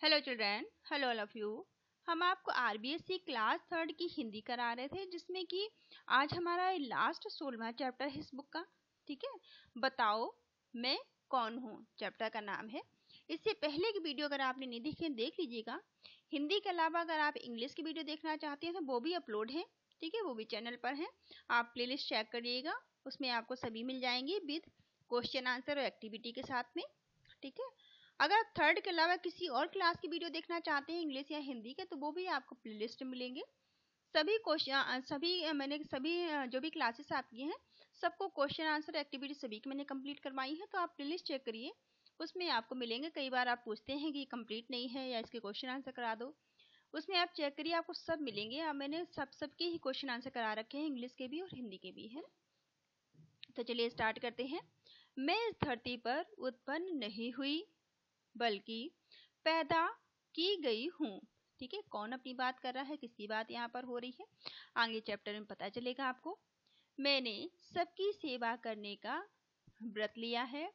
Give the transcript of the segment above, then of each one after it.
Hello children, hello all of you. हम आपको RBSC class 3 की हिंदी करा रहे थे, जिसमें कि आज हमारा लास्ट 16वां चैप्टर है इस बुक का। ठीक है, बताओ मैं कौन हूँ चैप्टर का नाम है। इससे पहले की वीडियो अगर आपने नहीं देखी देख लीजिएगा। हिंदी के अलावा अगर आप इंग्लिश की वीडियो देखना चाहते हैं तो वो भी अपलोड है। ठीक है, वो भी चैनल पर है, आप प्लेलिस्ट चेक करिएगा, उसमें आपको सभी मिल जाएंगे विद क्वेश्चन आंसर और एक्टिविटी के साथ में। ठीक है, अगर आप थर्ड के अलावा किसी और क्लास की वीडियो देखना चाहते हैं इंग्लिश या हिंदी के, तो वो भी आपको प्लेलिस्ट में मिलेंगे। सभी क्वेश्चन सभी जो भी क्लासेस आपकी हैं सबको क्वेश्चन आंसर एक्टिविटी सभी की मैंने कंप्लीट करवाई है, तो आप प्लेलिस्ट चेक करिए, उसमें आपको मिलेंगे। कई बार आप पूछते हैं कि कंप्लीट नहीं है या इसके क्वेश्चन आंसर करा दो, उसमें आप चेक करिए, आपको सब मिलेंगे। अब मैंने सबके ही क्वेश्चन आंसर करा रखे हैं, इंग्लिश के भी और हिंदी के भी है। तो चलिए स्टार्ट करते हैं। मैं इस धरती पर उत्पन्न नहीं हुई बल्कि पैदा की गई हूँ। ठीक है, कौन अपनी बात कर रहा है, किसकी बात यहाँ पर हो रही है, आगे चैप्टर में पता चलेगा आपको। मैंने सबकी सेवा करने का व्रत लिया है,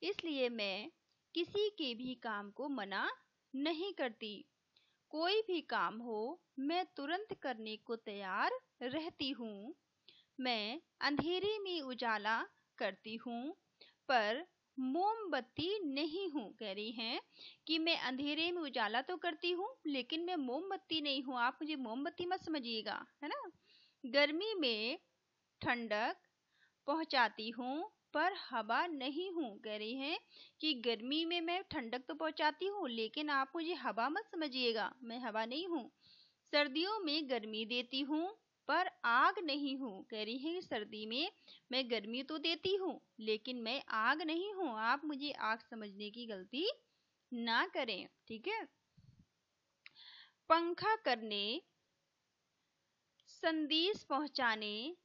इसलिए मैं किसी के भी काम को मना नहीं करती। कोई भी काम हो मैं तुरंत करने को तैयार रहती हूँ। मैं अंधेरे में उजाला करती हूँ पर मोमबत्ती नहीं हूँ। कह रही हैं कि मैं अंधेरे में उजाला तो करती हूँ लेकिन मैं मोमबत्ती नहीं हूँ। आप मुझे मोमबत्ती मत समझिएगा, है ना। गर्मी में ठंडक पहुँचाती हूँ पर हवा नहीं हूँ। कह रही हैं कि गर्मी में मैं ठंडक तो पहुँचाती हूँ लेकिन आप मुझे हवा मत समझिएगा, मैं हवा नहीं हूँ। सर्दियों में गर्मी देती हूँ पर आग नहीं हूँ। कह रही है कि सर्दी में मैं गर्मी तो देती हूँ लेकिन मैं आग नहीं हूँ, आप मुझे आग समझने की गलती ना करें। ठीक है, पंखा करने, संदेश पहुँचाने,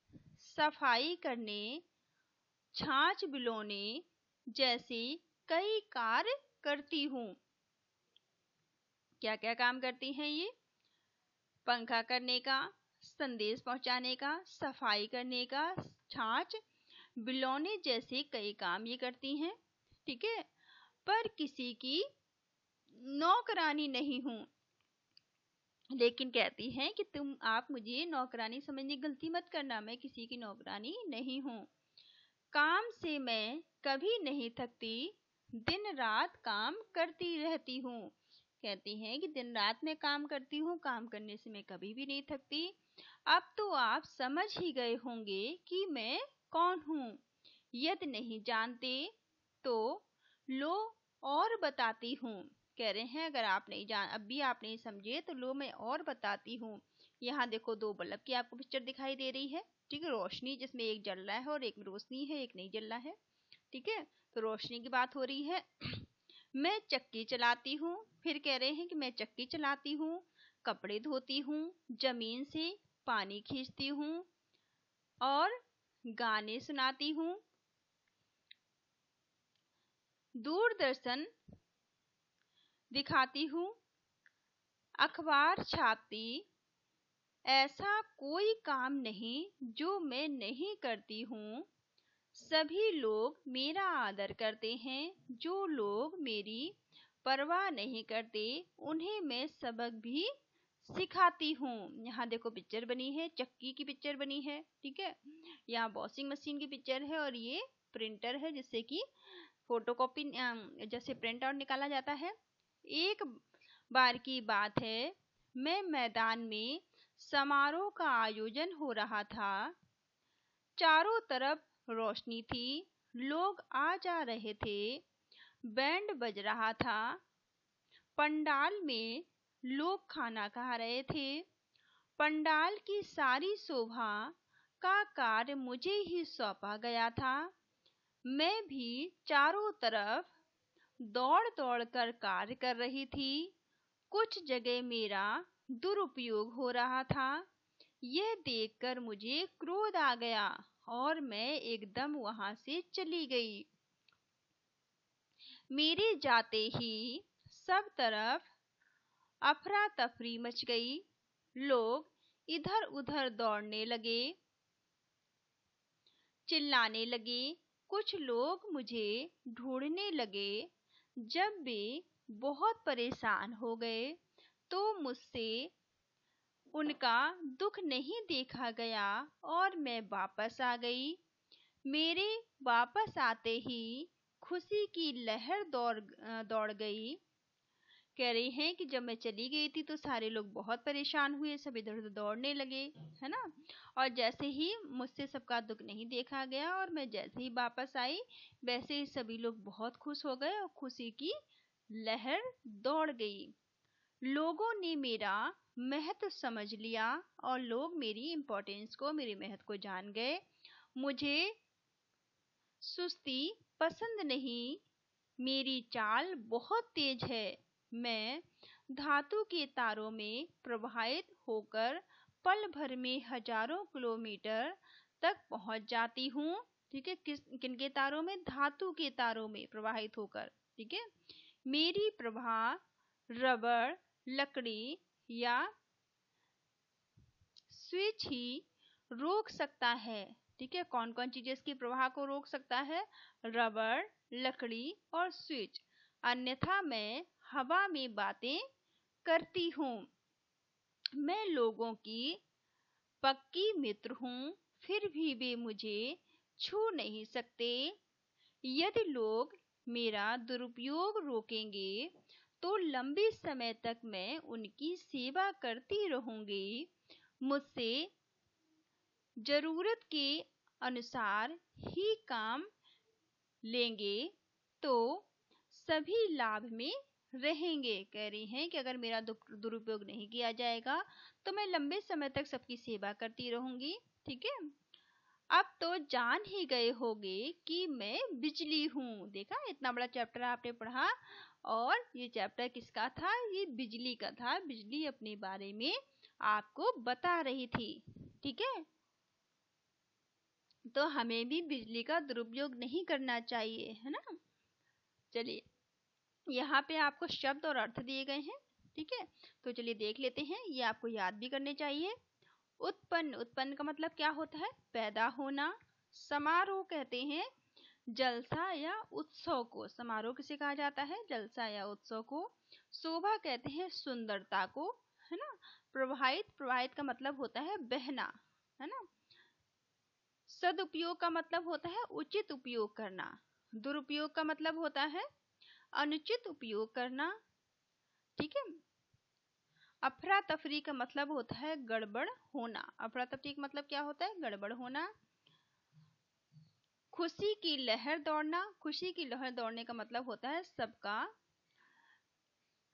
सफाई करने, छाछ बिलोने जैसे कई कार्य करती हूँ। क्या क्या काम करती हैं ये? पंखा करने का, संदेश पहुंचाने का, सफाई करने का, छाछ बिलौने जैसे कई काम ये करती हैं। ठीक है, पर किसी की नौकरानी नहीं हूँ। लेकिन कहती हैं कि आप मुझे नौकरानी समझने की गलती मत करना, मैं किसी की नौकरानी नहीं हूँ। काम से मैं कभी नहीं थकती, दिन रात काम करती रहती हूँ। कहती हैं कि दिन रात मैं काम करती हूँ, काम करने से मैं कभी भी नहीं थकती। अब तो आप समझ ही गए होंगे कि मैं कौन हूँ। यदि नहीं जानते तो लो और बताती हूँ। कह रहे हैं अगर आप नहीं जान, अब भी आप नहीं समझे तो लो मैं और बताती हूँ। यहाँ देखो दो बल्ब की आपको पिक्चर दिखाई दे रही है। ठीक है, रोशनी जिसमें एक जल रहा है और एक में रोशनी है, एक नहीं जल रहा है। ठीक है, तो रोशनी की बात हो रही है। मैं चक्की चलाती हूँ, फिर कह रहे हैं कि मैं चक्की चलाती हूँ, कपड़े धोती हूँ, जमीन से पानी खींचती हूँ और गाने सुनाती हूँ, दूरदर्शन दिखाती हूँ, अखबार छापती। ऐसा कोई काम नहीं जो मैं नहीं करती हूँ। सभी लोग मेरा आदर करते हैं, जो लोग मेरी परवाह नहीं करते उन्हें मैं सबक भी सिखाती हूँ। यहाँ देखो पिक्चर बनी है, चक्की की पिक्चर बनी है। ठीक है, यहाँ वॉशिंग मशीन की पिक्चर है और ये प्रिंटर है जिससे कि फोटोकॉपी जैसे प्रिंट आउट निकाला जाता है। एक बार की बात है, मैं मैदान में समारोह का आयोजन हो रहा था। चारों तरफ रोशनी थी, लोग आ जा रहे थे, बैंड बज रहा था। पंडाल में लोग खाना खा रहे थे। पंडाल की सारी शोभा का कार्य मुझे ही सौंपा गया था। मैं भी चारों तरफ दौड़ दौड़ कर कार्य कर रही थी। कुछ जगह मेरा दुरुपयोग हो रहा था। यह देखकर मुझे क्रोध आ गया और मैं एकदम वहां से चली गई। मेरे जाते ही सब तरफ अफरा तफरी मच गई। लोग इधर उधर दौड़ने लगे, चिल्लाने लगे। कुछ लोग मुझे ढूंढने लगे। जब वे बहुत परेशान हो गए तो मुझसे उनका दुख नहीं देखा गया और मैं वापस आ गई। मेरे वापस आते ही खुशी की लहर दौड़ गई। कह रही हैं कि जब मैं चली गई थी तो सारे लोग बहुत परेशान हुए, सब इधर उधर दौड़ने लगे, है ना। और जैसे ही मुझसे सबका दुख नहीं देखा गया और मैं जैसे ही वापस आई, वैसे ही सभी लोग बहुत खुश हो गए और खुशी की लहर दौड़ गई। लोगों ने मेरा महत्व समझ लिया और लोग मेरी इम्पोर्टेंस को, मेरे महत्व को जान गए। मुझे सुस्ती पसंद नहीं, मेरी चाल बहुत तेज है। मैं धातु के तारों में प्रवाहित होकर पल भर में हजारों किलोमीटर तक पहुंच जाती हूँ। ठीक है, किनके तारों में? धातु के तारों में प्रवाहित होकर। ठीक है, मेरी प्रभा रबड़, लकड़ी या स्विच ही रोक सकता है। ठीक है, कौन कौन चीजें इसकी प्रवाह को रोक सकता है? रबड़, लकड़ी और स्विच। अन्यथा मैं हवा में बातें करती हूँ। मैं लोगों की पक्की मित्र हूँ, फिर भी वे मुझे छू नहीं सकते। यदि लोग मेरा दुरुपयोग रोकेंगे तो लंबे समय तक मैं उनकी सेवा करती रहूंगी। मुझसे जरूरत के अनुसार ही काम लेंगे तो सभी लाभ में रहेंगे। कह रही हैं कि अगर मेरा दुरुपयोग नहीं किया जाएगा तो मैं लंबे समय तक सबकी सेवा करती रहूंगी। ठीक है, अब तो जान ही गए होंगे कि मैं बिजली हूँ। देखा, इतना बड़ा चैप्टर आपने पढ़ा और ये चैप्टर किसका था? ये बिजली का था। बिजली अपने बारे में आपको बता रही थी। ठीक है, तो हमें भी बिजली का दुरुपयोग नहीं करना चाहिए, है ना। चलिए, यहाँ पे आपको शब्द और अर्थ दिए गए हैं। ठीक है, तो चलिए देख लेते हैं, ये आपको याद भी करने चाहिए। उत्पन्न, उत्पन्न का मतलब क्या होता है? पैदा होना। समारोह कहते हैं जलसा या उत्सव को। समारोह किसे कहा जाता है? जलसा या उत्सव को। शोभा कहते हैं सुंदरता को, है ना। प्रवाहित, प्रवाहित का मतलब होता है बहना, है ना। सदुपयोग का मतलब होता है उचित उपयोग करना। दुरुपयोग का मतलब होता है अनुचित उपयोग करना। ठीक है, अफरा तफरी का मतलब होता है गड़बड़ होना। अफरा तफरी का मतलब क्या होता है? गड़बड़ होना। खुशी की लहर दौड़ना, खुशी की लहर दौड़ने का मतलब होता है सबका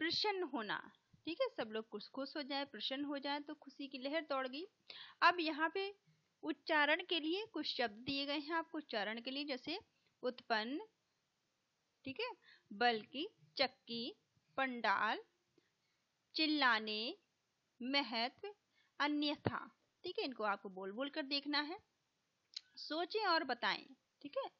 प्रसन्न होना। ठीक है, सब लोग खुश हो जाए, प्रसन्न हो जाए तो खुशी की लहर दौड़ गई। अब यहाँ पे उच्चारण के लिए कुछ शब्द दिए गए हैं आपको उच्चारण के लिए, जैसे उत्पन्न, ठीक है, बल्कि, चक्की, पंडाल, चिल्लाने, महत्व, अन्यथा। ठीक है, इनको आपको बोल बोल कर देखना है। सोचें और बताएं। ठीक है,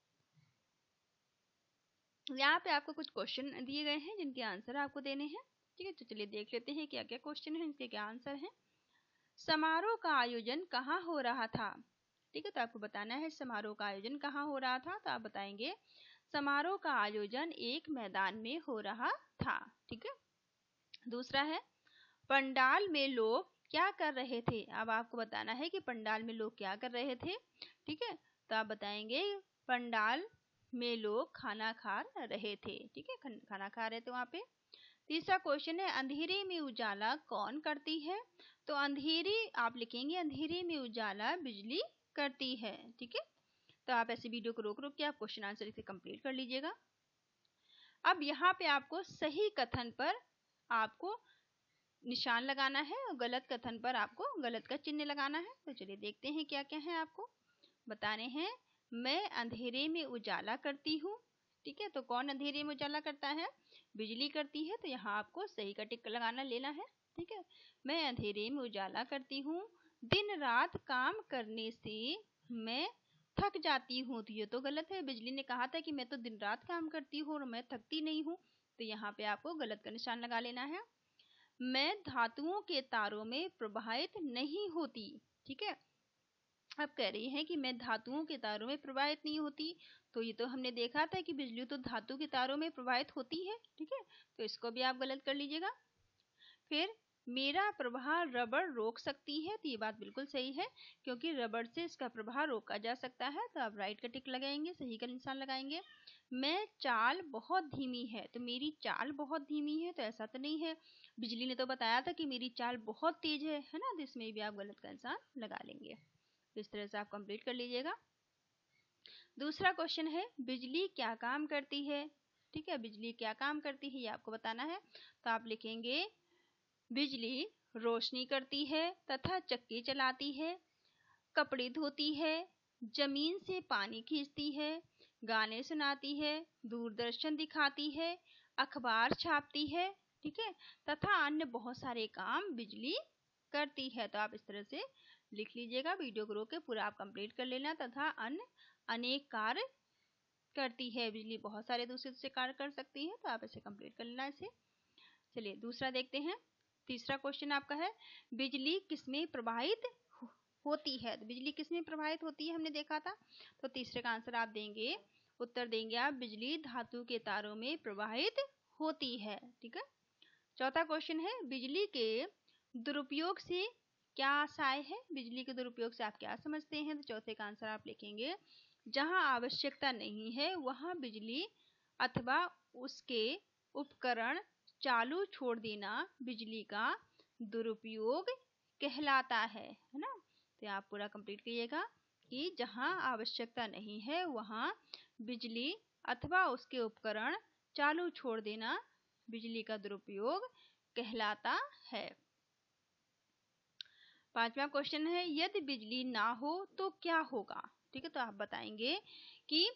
यहाँ पे आपको कुछ क्वेश्चन दिए गए हैं जिनके आंसर आपको देने हैं। ठीक है, तो चलिए देख लेते हैं क्या क्या क्वेश्चन है, इनके क्या आंसर हैं। समारोह का आयोजन कहाँ हो रहा था? ठीक है, तो आपको बताना है समारोह का आयोजन कहाँ हो रहा था। तो आप बताएंगे समारोह का आयोजन एक मैदान में हो रहा था। ठीक है, दूसरा है पंडाल में लोग क्या कर रहे थे? अब आपको बताना है कि पंडाल में लोग क्या कर रहे थे। ठीक है, तो आप बताएंगे पंडाल में लोग खाना खा रहे थे। ठीक है, खाना खा रहे थे वहां पे। तीसरा क्वेश्चन है अंधेरे में उजाला कौन करती है? तो अंधेरे आप लिखेंगे अंधेरे में उजाला बिजली करती है। ठीक है, तो आप ऐसे वीडियो को रोक रोक के आप क्वेश्चन आंसर इसे कंप्लीट कर लीजिएगा। अब यहाँ पे आपको सही कथन पर आपको निशान लगाना है और गलत कथन पर आपको गलत का चिन्ह लगाना है। तो चलिए देखते हैं क्या क्या है आपको बताने हैं। मैं अंधेरे में उजाला करती हूँ। ठीक है, तो कौन अंधेरे में उजाला करता है? बिजली करती है, तो यहाँ आपको सही का टिक लगाना लेना है। ठीक है, मैं अंधेरे में उजाला करती हूँ। दिन रात काम करने से मैं थक जाती हूँ, तो ये तो गलत है। बिजली ने कहा था कि मैं तो दिन रात काम करती हूँ और मैं थकती नहीं हूँ, तो यहाँ पे आपको गलत का निशान लगा लेना है। मैं धातुओं के तारों में प्रवाहित नहीं होती। ठीक है, अब कह रही है कि मैं धातुओं के तारों में प्रवाहित नहीं होती, तो ये तो हमने देखा था कि बिजली तो धातु के तारों में प्रवाहित होती है, ठीक है, तो इसको भी आप गलत कर लीजिएगा। फिर मेरा प्रवाह रबड़ रोक सकती है, तो ये बात बिल्कुल सही है क्योंकि रबड़ से इसका प्रवाह रोका जा सकता है, तो आप राइट का टिक लगाएंगे, सही का निशान लगाएंगे। मैं चाल बहुत धीमी है, तो मेरी चाल बहुत धीमी है, तो ऐसा तो नहीं है, बिजली ने तो बताया था कि मेरी चाल बहुत तेज है ना, तो इसमें भी आप गलत का निशान लगा लेंगे। तो इस तरह से आप कंप्लीट कर लीजिएगा। दूसरा क्वेश्चन है बिजली क्या काम करती है, ठीक है, बिजली क्या काम करती है ये आपको बताना है, तो आप लिखेंगे बिजली रोशनी करती है तथा चक्की चलाती है, कपड़े धोती है, जमीन से पानी खींचती है, गाने सुनाती है, दूरदर्शन दिखाती है, अखबार छापती है, ठीक है, तथा अन्य बहुत सारे काम बिजली करती है। तो आप इस तरह से लिख लीजिएगा, वीडियो को रोक के पूरा आप कंप्लीट कर लेना। तथा अन्य अनेक कार्य करती है, बिजली बहुत सारे दूसरे कार्य कर सकती है, तो आप इसे कंप्लीट कर लेना इसे। चलिए दूसरा देखते हैं। तीसरा क्वेश्चन आपका है बिजली किसमें प्रवाहित होती है, तो बिजली किसमें प्रवाहित होती है हमने देखा था, तो तीसरे का आंसर आप देंगे, उत्तर देंगे आप बिजली धातु के तारों में प्रवाहित होती है, ठीक है। चौथा क्वेश्चन है बिजली के दुरुपयोग से क्या आशय है, बिजली के दुरुपयोग से आप क्या समझते हैं, तो चौथे का आंसर आप लिखेंगे जहां आवश्यकता नहीं है वहां बिजली अथवा उसके उपकरण चालू छोड़ देना बिजली का दुरुपयोग कहलाता है ना। तो आप पूरा कंप्लीट कीजिएगा कि जहां आवश्यकता नहीं है वहां बिजली अथवा उसके उपकरण चालू छोड़ देना बिजली का दुरुपयोग कहलाता है। पांचवा क्वेश्चन है यदि बिजली ना हो तो क्या होगा, ठीक है, तो आप बताएंगे कि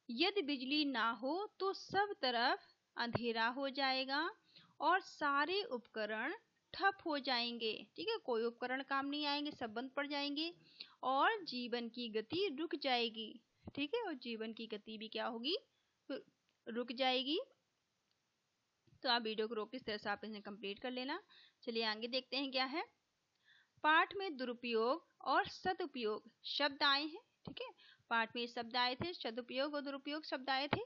यदि बिजली ना हो तो सब तरफ अंधेरा हो जाएगा और सारे उपकरण ठप हो जाएंगे, ठीक है, कोई उपकरण काम नहीं आएंगे, सब बंद पड़ जाएंगे और जीवन की गति रुक जाएगी, ठीक है, और जीवन की गति भी क्या होगी, रुक जाएगी। तो आप वीडियो को रोक इस तरह से आप इन्हें कंप्लीट कर लेना। चलिए आगे देखते हैं क्या है। पाठ में दुरुपयोग और सदुपयोग शब्द आए हैं, ठीक है, पाठ में शब्द आए थे, सदुपयोग और दुरुपयोग शब्द आए थे,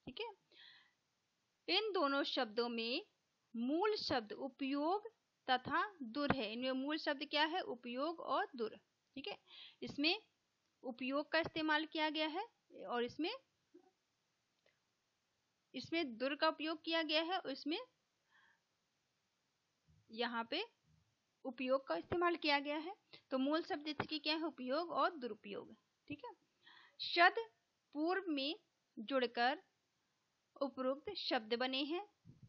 ठीक है। इन दोनों शब्दों में मूल शब्द उपयोग तथा दुर है, इनमें मूल शब्द क्या है, उपयोग और दुर, ठीक है, इसमें उपयोग का इस्तेमाल किया गया है और इसमें दुर का उपयोग किया गया है और इसमें यहाँ पे उपयोग का इस्तेमाल किया गया है। तो मूल शब्द इसकी क्या है, उपयोग और दुरुपयोग, ठीक है। शब्द पूर्व में जुड़कर उपरोक्त शब्द बने हैं,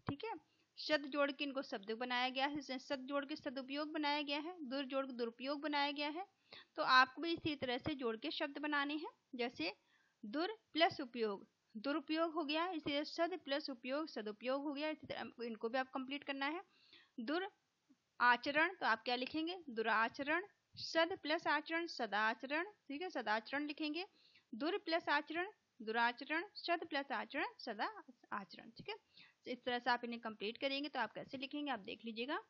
ठीक है, शब्द जोड़ के इनको शब्द बनाया गया है, शब्द जोड़ के सदुपयोग बनाया गया है, दुर जोड़ के दुरुपयोग बनाया गया है। तो आपको भी इसी तरह से जोड़ के शब्द बनाने हैं, जैसे दुर प्लस उपयोग दुरुपयोग हो गया, इसी सद प्लस उपयोग सदुपयोग हो गया, इसी तरह इनको भी आप कंप्लीट करना है। दुर आचरण, तो आप क्या लिखेंगे, दुराचरण, सद प्लस आचरण सदाचरण, ठीक है, सदाचरण लिखेंगे, दुर प्लस आचरण दुराचरण, सद प्लस आचरण सदा आचरण, ठीक है। इस तरह से आप इन्हें कंप्लीट करेंगे तो आप कैसे लिखेंगे आप देख लीजिएगा।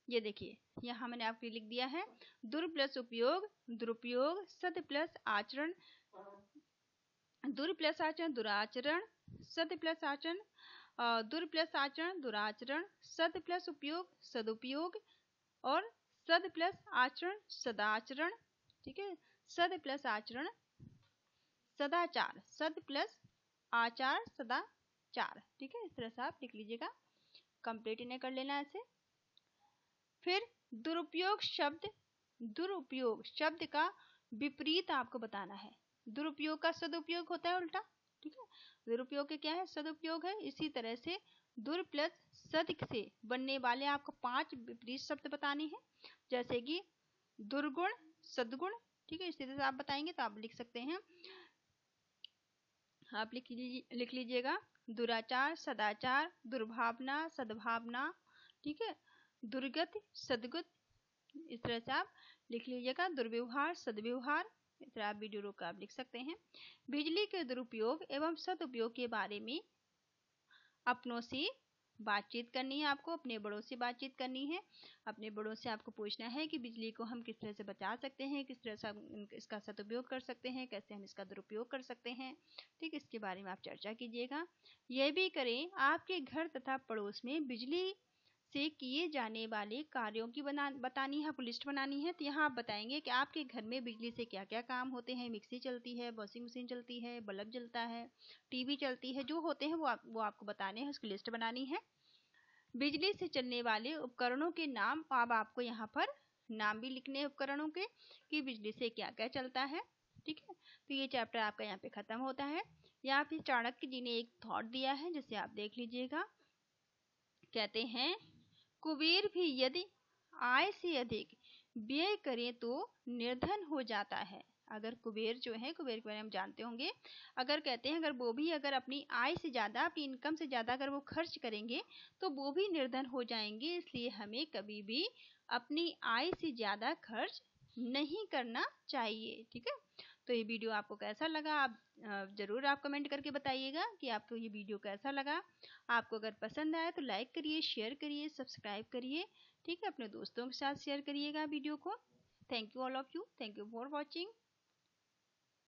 ये देखिए यहाँ मैंने आपके लिख दिया है दुर प्लस उपयोग दुरुपयोग, सद प्लस आचरण दुर प्लस आचरण दुराचरण, सद प्लस आचरण दुर प्लस आचरण दुराचरण, सद प्लस उपयोग सदुपयोग और सद प्लस आचरण सदाचरण, ठीक है, सद प्लस आचरण सदाचार, सद प्लस आचार सदाचार, ठीक है, इस तरह से आप लिख लीजिएगा, कंप्लीट इन्हें कर लेना ऐसे। फिर दुरुपयोग शब्द का विपरीत आपको बताना है, दुरुपयोग का सदुपयोग होता है उल्टा, ठीक है, दुरुपयोग के क्या है, सदुपयोग है। इसी तरह से दुर प्लस सद से बनने वाले आपको 5 विपरीत शब्द बताने हैं, जैसे कि दुर्गुण सदगुण, ठीक है, इसी तरह से आप बताएंगे तो आप लिख सकते हैं, आप लिख लीजिएगा दुराचार सदाचार, दुर्भावना सद्भावना, ठीक है, दुर्गति सदगुत, इस तरह से आप लिख लीजिएगा, दुर्व्यवहार सदव्यवहार, इस तरह आप वीडियो रोक आप लिख सकते हैं। बिजली के दुरुपयोग एवं सदुपयोग के बारे में अपनों से बातचीत करनी है, आपको अपने बड़ों से बातचीत करनी है। अपने बड़ों से आपको पूछना है कि बिजली को हम किस तरह से बचा सकते हैं, किस तरह से हम इसका सदुपयोग कर सकते हैं, कैसे हम इसका दुरुपयोग कर सकते हैं। ठीक, इसके बारे में आप चर्चा कीजिएगा। यह भी करें आपके घर तथा पड़ोस में बिजली से किए जाने वाले कार्यों की बतानी है, आपको लिस्ट बनानी है। तो यहाँ आप बताएंगे कि आपके घर में बिजली से क्या क्या काम होते हैं। मिक्सी चलती है, वॉशिंग मशीन चलती है, बल्ब जलता है, टीवी चलती है, जो होते हैं वो आपको बताने हैं, उसकी लिस्ट बनानी है। बिजली से चलने वाले उपकरणों के नाम अब आपको यहाँ पर नाम भी लिखने हैं उपकरणों के, कि बिजली से क्या क्या चलता है। ठीक है, तो ये चैप्टर आपका यहाँ पे खत्म होता है। यहाँ पे चाणक्य जी ने एक थॉट दिया है जिसे आप देख लीजिएगा। कहते हैं कुबेर भी यदि आय से अधिक व्यय करें तो निर्धन हो जाता है। अगर कुबेर जो है, कुबेर के बारे में हम जानते होंगे, अगर कहते हैं अगर वो भी अगर अपनी आय से ज़्यादा, अपनी इनकम से ज़्यादा अगर वो खर्च करेंगे तो वो भी निर्धन हो जाएंगे। इसलिए हमें कभी भी अपनी आय से ज़्यादा खर्च नहीं करना चाहिए। ठीक है, तो ये वीडियो आपको कैसा लगा, आप ज़रूर आप कमेंट करके बताइएगा कि आपको ये वीडियो कैसा लगा। आपको अगर पसंद आया तो लाइक करिए, शेयर करिए, सब्सक्राइब करिए। ठीक है, अपने दोस्तों के साथ शेयर करिएगा वीडियो को। Thank you all of you, thank you for watching.